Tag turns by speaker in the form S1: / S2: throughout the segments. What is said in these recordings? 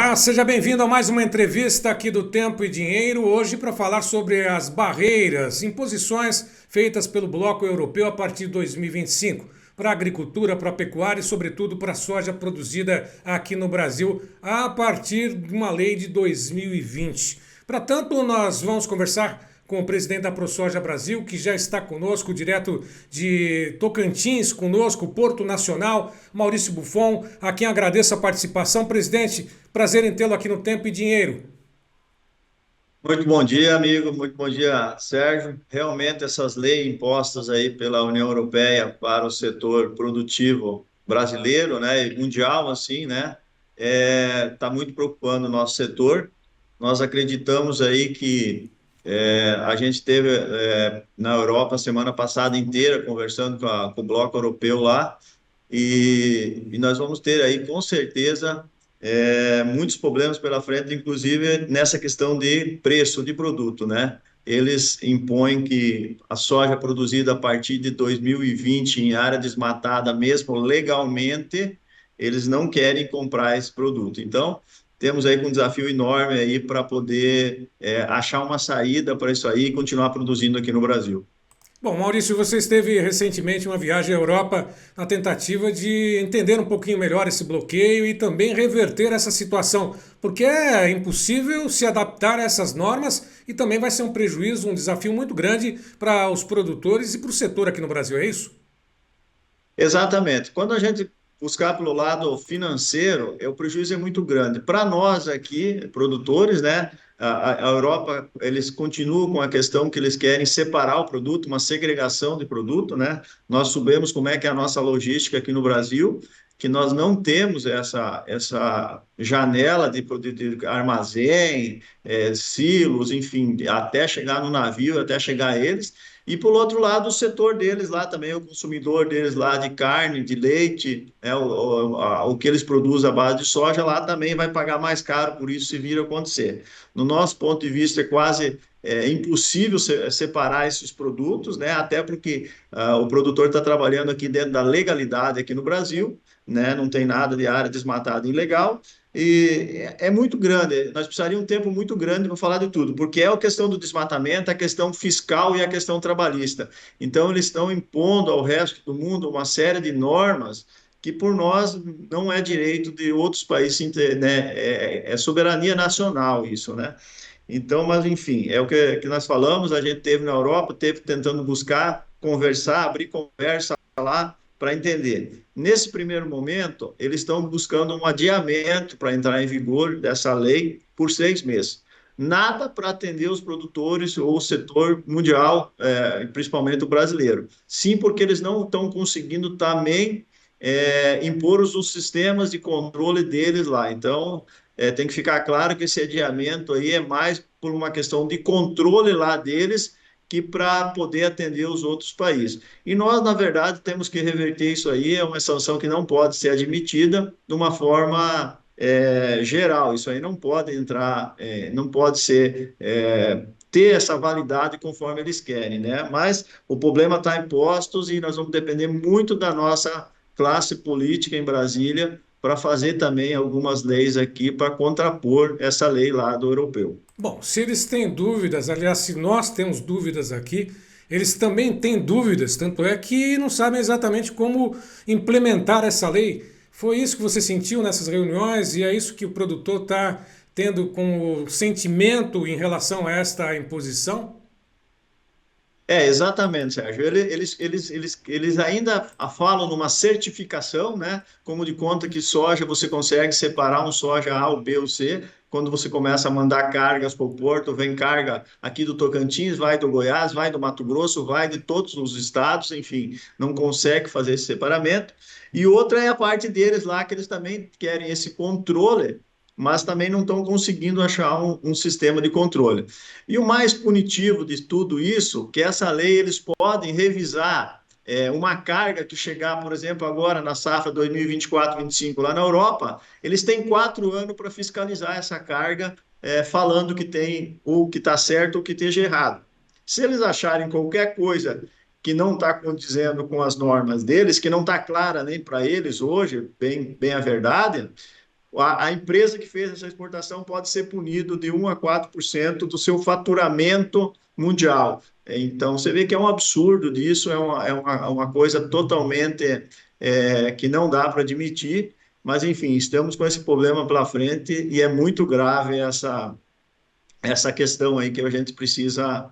S1: Olá, seja bem-vindo a mais uma entrevista aqui do Tempo e Dinheiro, hoje para falar sobre as barreiras, imposições feitas pelo Bloco Europeu a partir de 2025 para a agricultura, para a pecuária e, sobretudo, para a soja produzida aqui no Brasil a partir de uma lei de 2020. Para tanto, nós vamos conversar com o presidente da ProSoja Brasil, que já está conosco, direto de Tocantins, conosco, Porto Nacional, Maurício Buffon, a quem agradeço a participação. Presidente, prazer em tê-lo aqui no Tempo e Dinheiro.
S2: Muito bom dia, amigo. Muito bom dia, Sérgio. Realmente, essas leis impostas aí pela União Europeia para o setor produtivo brasileiro, né, e mundial, assim, né, tá muito preocupando o nosso setor. Nós acreditamos aí que a gente teve na Europa semana passada inteira conversando com o Bloco Europeu lá e nós vamos ter aí, com certeza, muitos problemas pela frente, inclusive nessa questão de preço de produto, né? Eles impõem que a soja produzida a partir de 2020 em área desmatada, mesmo legalmente, eles não querem comprar esse produto. Então, temos aí um desafio enorme aí para poder achar uma saída para isso aí e continuar produzindo aqui no Brasil.
S1: Bom, Maurício, você esteve recentemente em uma viagem à Europa na tentativa de entender um pouquinho melhor esse bloqueio e também reverter essa situação, porque é impossível se adaptar a essas normas e também vai ser um prejuízo, um desafio muito grande para os produtores e para o setor aqui no Brasil, é isso?
S2: Exatamente. Quando a gente buscar pelo lado financeiro, o prejuízo é muito grande. Para nós aqui, produtores, né? A Europa, eles continuam com a questão que eles querem separar o produto, uma segregação de produto, né? Nós sabemos como é que é a nossa logística aqui no Brasil, que nós não temos essa janela de armazém, silos, enfim, até chegar no navio, até chegar a eles. E, por outro lado, o setor deles lá também, o consumidor deles lá de carne, de leite, né, o que eles produzem à base de soja, lá também vai pagar mais caro, por isso se vir acontecer. No nosso ponto de vista, é quase impossível separar esses produtos, né, até porque o produtor está trabalhando aqui dentro da legalidade aqui no Brasil, né, não tem nada de área desmatada ilegal, e é muito grande, nós precisaríamos um tempo muito grande para falar de tudo, porque é a questão do desmatamento, a questão fiscal e a questão trabalhista. Então, eles estão impondo ao resto do mundo uma série de normas que, por nós, não é direito de outros países, né? É soberania nacional isso, né? Então, mas enfim, é o que nós falamos, a gente teve na Europa, teve tentando buscar, conversar, abrir conversa lá para entender. Nesse primeiro momento, eles estão buscando um adiamento para entrar em vigor dessa lei por 6 meses. Nada para atender os produtores ou o setor mundial, principalmente o brasileiro. Sim, porque eles não estão conseguindo também impor os sistemas de controle deles lá. Então, tem que ficar claro que esse adiamento aí é mais por uma questão de controle lá deles que para poder atender os outros países. E nós, na verdade, temos que reverter isso aí, é uma sanção que não pode ser admitida de uma forma geral. Isso aí não pode entrar, não pode ser ter essa validade conforme eles querem, né? Mas o problema está em postos e nós vamos depender muito da nossa classe política em Brasília para fazer também algumas leis aqui para contrapor essa lei lá do europeu.
S1: Bom, se eles têm dúvidas, aliás, se nós temos dúvidas aqui, eles também têm dúvidas, tanto é que não sabem exatamente como implementar essa lei. Foi isso que você sentiu nessas reuniões e é isso que o produtor está tendo como sentimento em relação a esta imposição?
S2: Exatamente, Sérgio. Eles ainda falam numa certificação, né? Como de conta que soja você consegue separar um soja A, o B ou C. Quando você começa a mandar cargas para o porto, vem carga aqui do Tocantins, vai do Goiás, vai do Mato Grosso, vai de todos os estados, enfim, não consegue fazer esse separamento. E outra é a parte deles lá, que eles também querem esse controle, mas também não estão conseguindo achar um sistema de controle. E o mais punitivo de tudo isso, que essa lei eles podem revisar uma carga que chegar, por exemplo, agora na safra 2024-25 lá na Europa, eles têm 4 anos para fiscalizar essa carga, falando que tem o que está certo ou que esteja errado. Se eles acharem qualquer coisa que não está condizendo com as normas deles, que não está clara nem para eles hoje, bem a verdade, a empresa que fez essa exportação pode ser punido de 1 a 4% do seu faturamento mundial. Então, você vê que é um absurdo disso, é uma coisa totalmente que não dá para admitir, mas, enfim, estamos com esse problema pela frente e é muito grave essa questão aí que a gente precisa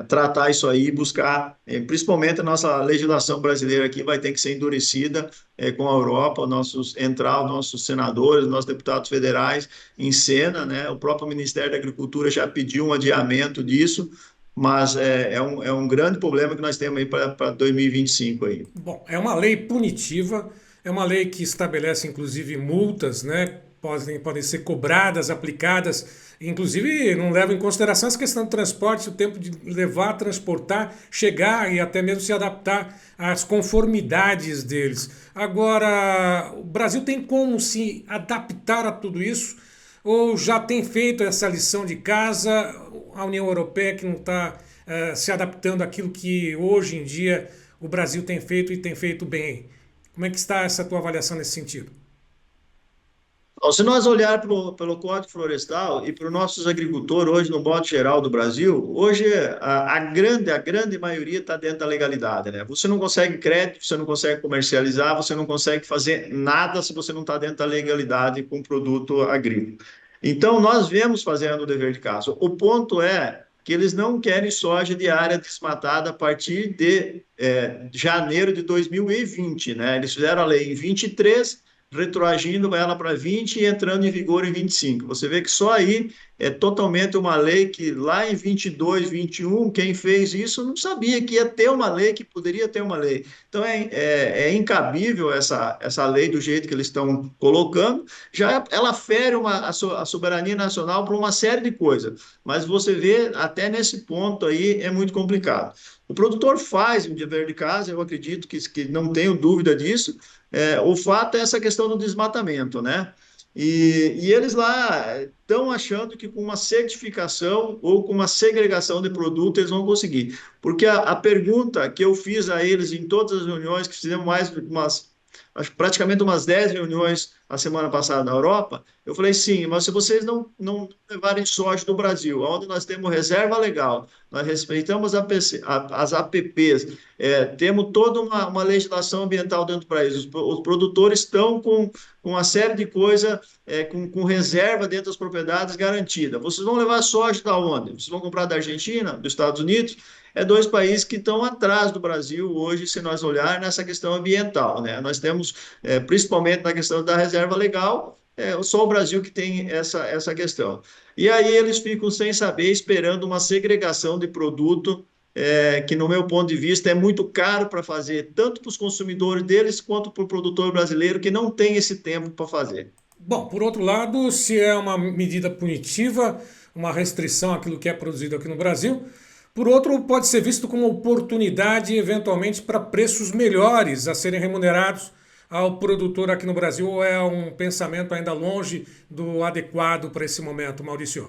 S2: tratar isso aí e buscar, principalmente a nossa legislação brasileira aqui vai ter que ser endurecida com a Europa, entrar os nossos senadores, os nossos deputados federais em cena, né? O próprio Ministério da Agricultura já pediu um adiamento disso, mas é um grande problema que nós temos aí para 2025 aí.
S1: Bom, é uma lei punitiva, é uma lei que estabelece inclusive multas, né? Podem ser cobradas, aplicadas, inclusive não leva em consideração essa questão do transporte, o tempo de levar, transportar, chegar e até mesmo se adaptar às conformidades deles. Agora, o Brasil tem como se adaptar a tudo isso? Ou já tem feito essa lição de casa, a União Europeia que não está se adaptando àquilo que hoje em dia o Brasil tem feito e tem feito bem? Como é que está essa tua avaliação nesse sentido?
S2: Bom, se nós olhar pelo Código Florestal e para os nossos agricultores hoje, no modo geral do Brasil, hoje a grande maioria está dentro da legalidade, né? Você não consegue crédito, você não consegue comercializar, você não consegue fazer nada se você não está dentro da legalidade com produto agrícola. Então, nós vemos fazendo o dever de casa. O ponto é que eles não querem soja de área desmatada a partir de janeiro de 2020, né? Eles fizeram a lei em 23, retroagindo ela para 20 e entrando em vigor em 25. Você vê que só aí é totalmente uma lei que lá em 22, 21, quem fez isso não sabia que ia ter uma lei, que poderia ter uma lei. Então é incabível essa lei do jeito que eles estão colocando. Já ela fere a soberania nacional para uma série de coisas, mas você vê até nesse ponto aí é muito complicado. O produtor faz um dever de casa, eu acredito que não tenho dúvida disso, o fato é essa questão do desmatamento, né? E eles lá estão achando que com uma certificação ou com uma segregação de produto eles vão conseguir. Porque a pergunta que eu fiz a eles em todas as reuniões, que fizemos praticamente umas 10 reuniões a semana passada na Europa, eu falei, sim, mas se vocês não levarem soja do Brasil, onde nós temos reserva legal, nós respeitamos as APPs, temos toda uma legislação ambiental dentro do país, os produtores estão com uma série de coisas, com reserva dentro das propriedades garantida. Vocês vão levar soja da onde? Vocês vão comprar da Argentina, dos Estados Unidos? É dois países que estão atrás do Brasil hoje, se nós olhar nessa questão ambiental, né? Nós temos, principalmente na questão da reserva legal, só o Brasil que tem essa questão. E aí eles ficam sem saber, esperando uma segregação de produto, que no meu ponto de vista é muito caro para fazer, tanto para os consumidores deles, quanto para o produtor brasileiro, que não tem esse tempo para fazer.
S1: Bom, por outro lado, se é uma medida punitiva, uma restrição àquilo que é produzido aqui no Brasil, por outro, pode ser visto como oportunidade, eventualmente, para preços melhores a serem remunerados ao produtor aqui no Brasil, ou é um pensamento ainda longe do adequado para esse momento, Maurício?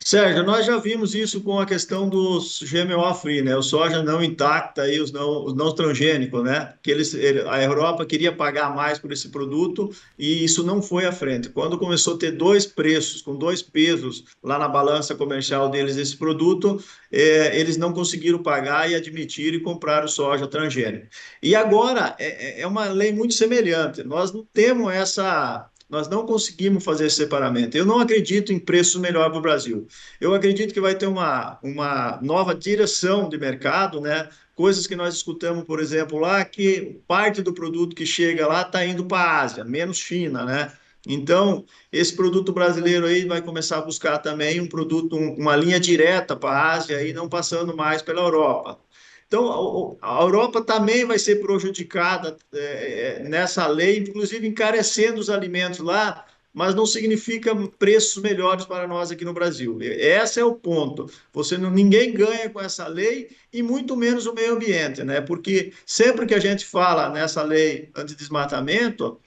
S2: Sérgio, nós já vimos isso com a questão dos GMO-free, né? O soja não intacta e os não transgênicos, né? A Europa queria pagar mais por esse produto e isso não foi à frente. Quando começou a ter dois preços, com dois pesos lá na balança comercial deles, esse produto, eles não conseguiram pagar e admitir e comprar o soja transgênico. E agora é uma lei muito semelhante. Nós não temos essa. Nós não conseguimos fazer esse separamento. Eu não acredito em preços melhor para o Brasil. Eu acredito que vai ter uma nova direção de mercado, né? Coisas que nós escutamos, por exemplo, lá, que parte do produto que chega lá está indo para a Ásia, menos China, né? Então, esse produto brasileiro aí vai começar a buscar também um produto, uma linha direta para a Ásia e não passando mais pela Europa. Então, a Europa também vai ser prejudicada nessa lei, inclusive encarecendo os alimentos lá, mas não significa preços melhores para nós aqui no Brasil. Esse é o ponto. Ninguém ganha com essa lei e muito menos o meio ambiente, né? Porque sempre que a gente fala nessa lei antidesmatamento,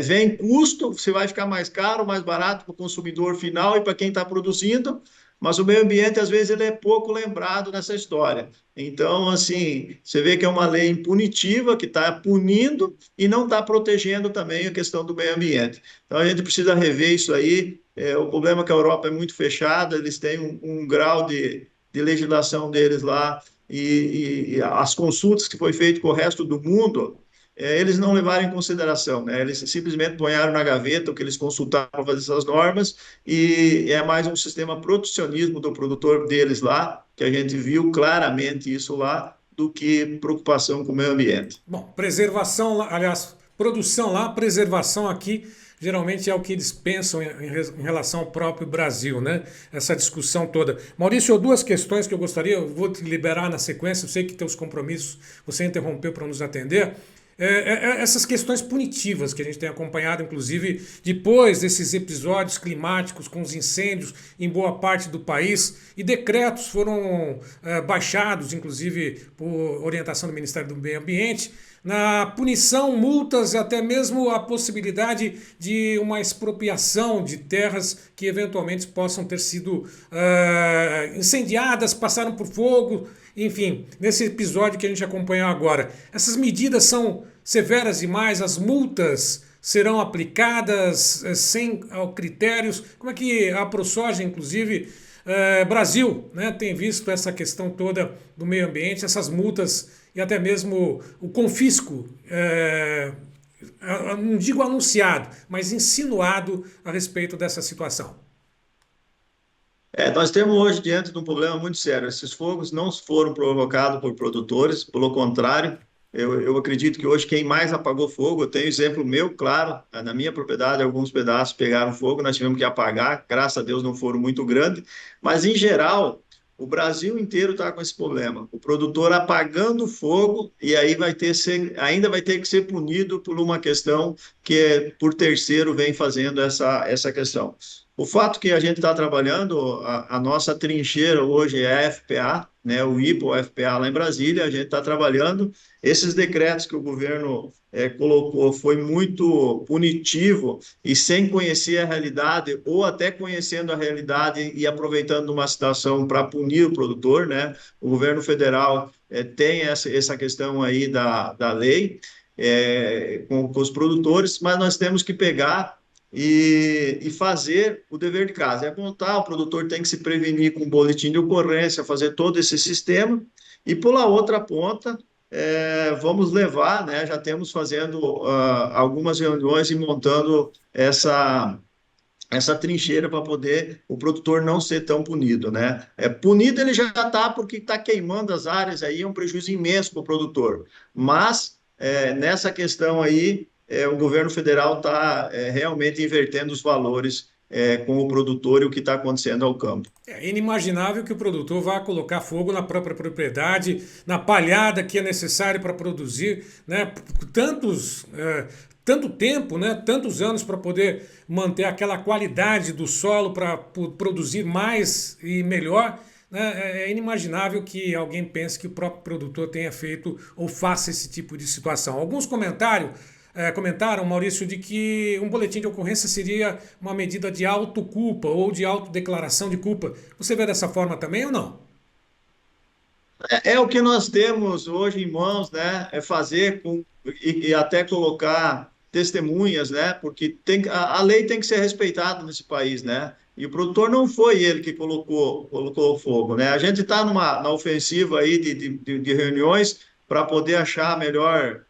S2: vem custo, você vai ficar mais caro, mais barato para o consumidor final e para quem está produzindo, mas o meio ambiente, às vezes, ele é pouco lembrado nessa história. Então, assim, você vê que é uma lei impunitiva que está punindo e não está protegendo também a questão do meio ambiente. Então, a gente precisa rever isso aí. O problema é que a Europa é muito fechada, eles têm um grau de legislação deles lá e as consultas que foi feito com o resto do mundo, eles não levaram em consideração, né? Eles simplesmente ponharam na gaveta o que eles consultaram para fazer essas normas e é mais um sistema protecionismo do produtor deles lá, que a gente viu claramente isso lá, do que preocupação com o meio ambiente.
S1: Bom, preservação, aliás, produção lá, preservação aqui, geralmente é o que eles pensam em relação ao próprio Brasil, né? Essa discussão toda. Maurício, duas questões que eu gostaria, eu vou te liberar na sequência, eu sei que teus compromissos você interrompeu para nos atender. Essas questões punitivas que a gente tem acompanhado, inclusive, depois desses episódios climáticos com os incêndios em boa parte do país, e decretos foram baixados, inclusive, por orientação do Ministério do Meio Ambiente, na punição, multas e até mesmo a possibilidade de uma expropriação de terras que eventualmente possam ter sido incendiadas, passaram por fogo, enfim, nesse episódio que a gente acompanhou agora. Essas medidas são severas demais, as multas serão aplicadas sem critérios. Como é que a ProSoja, inclusive, Brasil, né, tem visto essa questão toda do meio ambiente, essas multas e até mesmo o confisco, não digo anunciado, mas insinuado a respeito dessa situação?
S2: Nós temos hoje diante de um problema muito sério. Esses fogos não foram provocados por produtores, pelo contrário, eu acredito que hoje quem mais apagou fogo, eu tenho exemplo meu, claro, na minha propriedade, alguns pedaços pegaram fogo, nós tivemos que apagar, graças a Deus não foram muito grandes, mas em geral, o Brasil inteiro está com esse problema. O produtor apagando fogo e aí ainda vai ter que ser punido por uma questão que por terceiro vem fazendo essa questão. O fato que a gente está trabalhando, a nossa trincheira hoje é a FPA, né, o IPA, o FPA lá em Brasília, a gente está trabalhando. Esses decretos que o governo colocou foi muito punitivo e sem conhecer a realidade, ou até conhecendo a realidade e aproveitando uma situação para punir o produtor, né? O governo federal tem essa questão aí da lei com os produtores, mas nós temos que pegar e fazer o dever de casa. É montar, o produtor tem que se prevenir com boletim de ocorrência, fazer todo esse sistema, e pela outra ponta, vamos levar, né? Já temos fazendo algumas reuniões e montando essa trincheira para poder o produtor não ser tão punido, né? Punido ele já está porque está queimando as áreas aí, é um prejuízo imenso para o produtor. Mas nessa questão aí, o governo federal está realmente invertendo os valores com o produtor e o que está acontecendo ao campo.
S1: É inimaginável que o produtor vá colocar fogo na própria propriedade, na palhada que é necessário para produzir, né? Tanto tempo, né? Tantos anos para poder manter aquela qualidade do solo para produzir mais e melhor. Né? É inimaginável que alguém pense que o próprio produtor tenha feito ou faça esse tipo de situação. Alguns comentaram, Maurício, de que um boletim de ocorrência seria uma medida de autoculpa ou de autodeclaração de culpa. Você vê dessa forma também ou não?
S2: É o que nós temos hoje em mãos, né? É fazer e até colocar testemunhas, né? Porque a lei tem que ser respeitada nesse país, né? E o produtor não foi ele que colocou o fogo, né? A gente está na ofensiva aí de reuniões para poder achar a melhor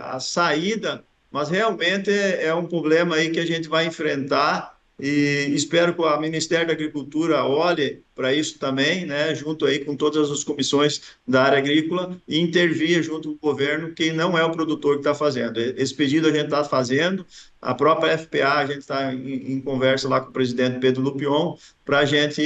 S2: a saída, mas realmente é um problema aí que a gente vai enfrentar e espero que o Ministério da Agricultura olhe para isso também, né, junto aí com todas as comissões da área agrícola e intervir junto com o governo, que não é o produtor que está fazendo. Esse pedido a gente está fazendo, a própria FPA, a gente está em conversa lá com o presidente Pedro Lupion para a gente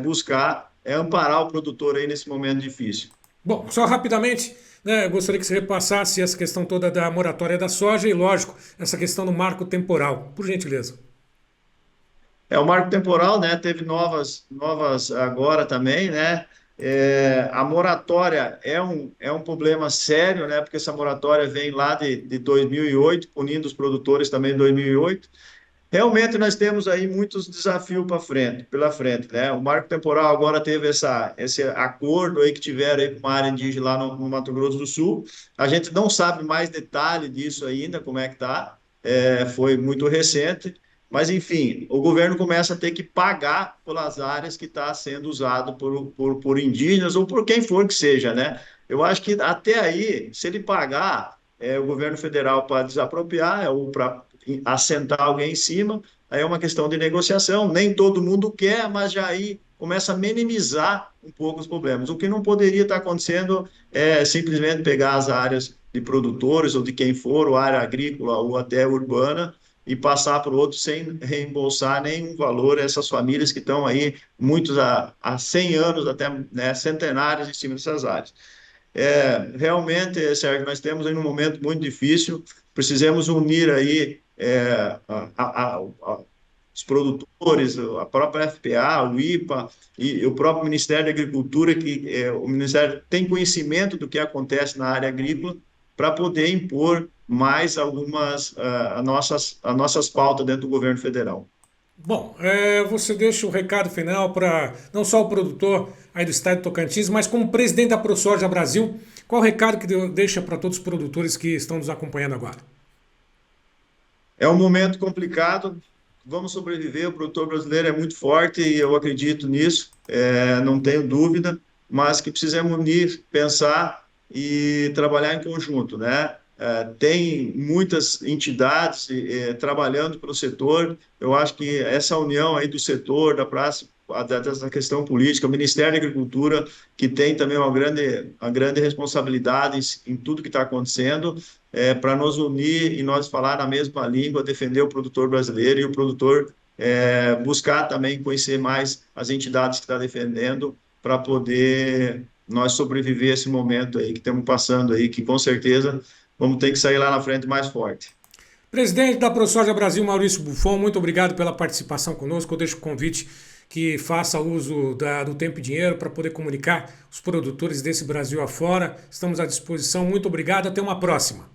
S2: buscar amparar o produtor aí nesse momento difícil.
S1: Bom, só rapidamente, né, eu gostaria que você repassasse essa questão toda da moratória da soja e, lógico, essa questão do marco temporal, por gentileza.
S2: O marco temporal, né? Teve novas agora também, né? A moratória é um problema sério, né? Porque essa moratória vem lá de 2008, punindo os produtores também em 2008. Realmente nós temos aí muitos desafios pela frente, né? O Marco Temporal agora teve esse acordo aí que tiveram aí com uma área indígena lá no Mato Grosso do Sul. A gente não sabe mais detalhe disso ainda, como é que tá. Foi muito recente, mas enfim, o governo começa a ter que pagar pelas áreas que está sendo usado por indígenas ou por quem for que seja, né? Eu acho que até aí, se ele pagar, o governo federal para desapropriar ou para assentar alguém em cima, aí é uma questão de negociação. Nem todo mundo quer, mas já aí começa a minimizar um pouco os problemas. O que não poderia estar acontecendo é simplesmente pegar as áreas de produtores ou de quem for, ou área agrícola ou até urbana, e passar para o outro sem reembolsar nenhum valor a essas famílias que estão aí, muitos há 100 anos, até né, centenários em cima dessas áreas. Realmente, Sérgio, nós temos aí um momento muito difícil, precisamos unir aí os produtores, a própria FPA, o IPA e o próprio Ministério da Agricultura, que o Ministério tem conhecimento do que acontece na área agrícola, para poder impor mais algumas as nossas pautas dentro do governo federal.
S1: Bom, você deixa o recado final para não só o produtor aí do estado de Tocantins, mas como presidente da ProSoja Brasil, qual o recado que deixa para todos os produtores que estão nos acompanhando agora?
S2: É um momento complicado, vamos sobreviver. O produtor brasileiro é muito forte e eu acredito nisso, não tenho dúvida, mas que precisamos unir, pensar e trabalhar em conjunto, né? Tem muitas entidades trabalhando para o setor. Eu acho que essa união aí do setor, da praça, dessa questão política, o Ministério da Agricultura, que tem também uma grande responsabilidade em tudo que está acontecendo, para nos unir e nós falar na mesma língua, defender o produtor brasileiro e o produtor buscar também conhecer mais as entidades que está defendendo para poder nós sobreviver a esse momento aí que estamos passando aí, que com certeza vamos ter que sair lá na frente mais forte.
S1: Presidente da ProSoja Brasil, Maurício Buffon, muito obrigado pela participação conosco. Eu deixo o convite que faça uso do tempo e dinheiro para poder comunicar os produtores desse Brasil afora. Estamos à disposição. Muito obrigado. Até uma próxima.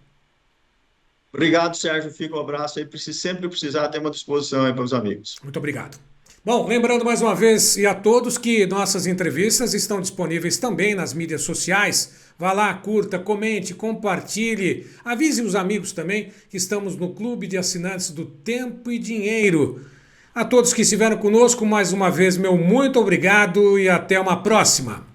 S2: Obrigado, Sérgio. Fica um abraço aí. Sempre precisar, ter uma disposição aí para os amigos.
S1: Muito obrigado. Bom, lembrando mais uma vez e a todos que nossas entrevistas estão disponíveis também nas mídias sociais. Vá lá, curta, comente, compartilhe, avise os amigos também que estamos no Clube de Assinantes do Tempo e Dinheiro. A todos que estiveram conosco, mais uma vez, meu muito obrigado e até uma próxima.